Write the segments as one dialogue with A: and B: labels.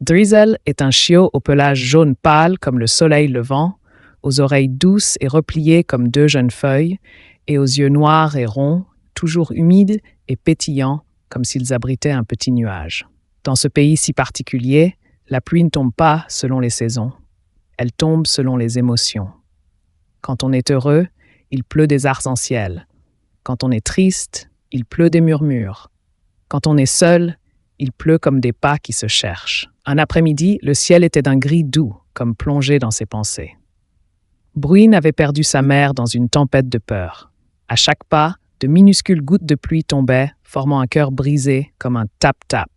A: Drizzle est un chiot au pelage jaune pâle comme le soleil levant, aux oreilles douces et repliées comme deux jeunes feuilles, et aux yeux noirs et ronds, toujours humides et pétillants comme s'ils abritaient un petit nuage. Dans ce pays si particulier, la pluie ne tombe pas selon les saisons, elle tombe selon les émotions. Quand on est heureux, il pleut des arcs-en-ciel. Quand on est triste, il pleut des murmures. Quand on est seul, il pleut comme des pas qui se cherchent. Un après-midi, le ciel était d'un gris doux, comme plongé dans ses pensées. Bruin avait perdu sa mère dans une tempête de peur. À chaque pas, de minuscules gouttes de pluie tombaient, formant un cœur brisé comme un tap-tap.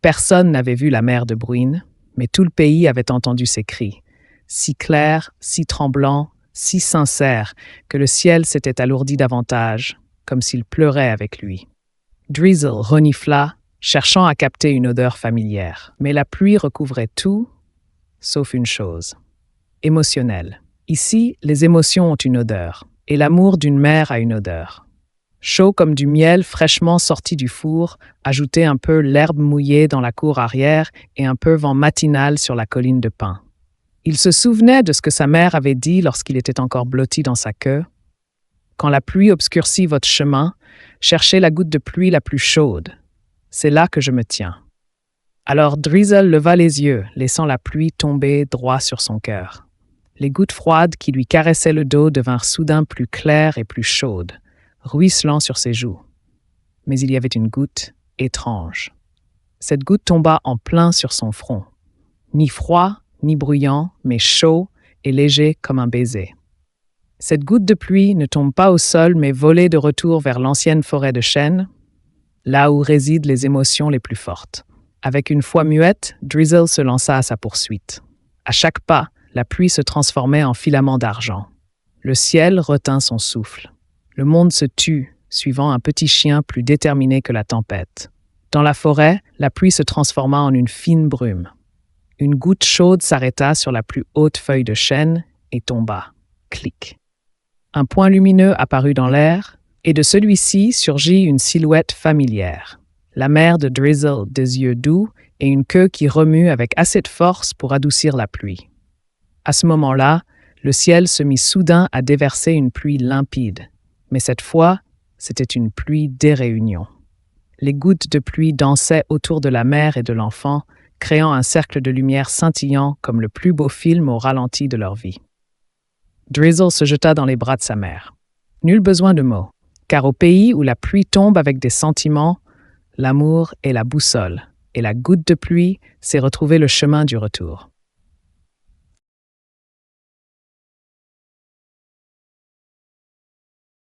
A: Personne n'avait vu la mère de Bruin, mais tout le pays avait entendu ses cris, si clairs, si tremblants, si sincères, que le ciel s'était alourdi davantage, comme s'il pleurait avec lui. Drizzle renifla, cherchant à capter une odeur familière. Mais la pluie recouvrait tout, sauf une chose. Émotionnelle. Ici, les émotions ont une odeur, et l'amour d'une mère a une odeur. Chaud comme du miel fraîchement sorti du four, ajouter un peu l'herbe mouillée dans la cour arrière et un peu vent matinal sur la colline de pin. Il se souvenait de ce que sa mère avait dit lorsqu'il était encore blotti dans sa queue. Quand la pluie obscurcit votre chemin, cherchez la goutte de pluie la plus chaude. C'est là que je me tiens. Alors Drizzle leva les yeux, laissant la pluie tomber droit sur son cœur. Les gouttes froides qui lui caressaient le dos devinrent soudain plus claires et plus chaudes, ruisselant sur ses joues. Mais il y avait une goutte étrange. Cette goutte tomba en plein sur son front. Ni froid, ni bruyant, mais chaud et léger comme un baiser. Cette goutte de pluie ne tombe pas au sol, mais volait de retour vers l'ancienne forêt de chênes, là où résident les émotions les plus fortes. Avec une voix muette, Drizzle se lança à sa poursuite. À chaque pas, la pluie se transformait en filaments d'argent. Le ciel retint son souffle. Le monde se tut, suivant un petit chien plus déterminé que la tempête. Dans la forêt, la pluie se transforma en une fine brume. Une goutte chaude s'arrêta sur la plus haute feuille de chêne et tomba. Clic. Un point lumineux apparut dans l'air, et de celui-ci surgit une silhouette familière. La mère de Drizzle, des yeux doux et une queue qui remue avec assez de force pour adoucir la pluie. À ce moment-là, le ciel se mit soudain à déverser une pluie limpide, mais cette fois, c'était une pluie des réunions. Les gouttes de pluie dansaient autour de la mère et de l'enfant, créant un cercle de lumière scintillant comme le plus beau film au ralenti de leur vie. Drizzle se jeta dans les bras de sa mère. Nul besoin de mots, car au pays où la pluie tombe avec des sentiments, l'amour est la boussole, et la goutte de pluie, c'est retrouver le chemin du retour.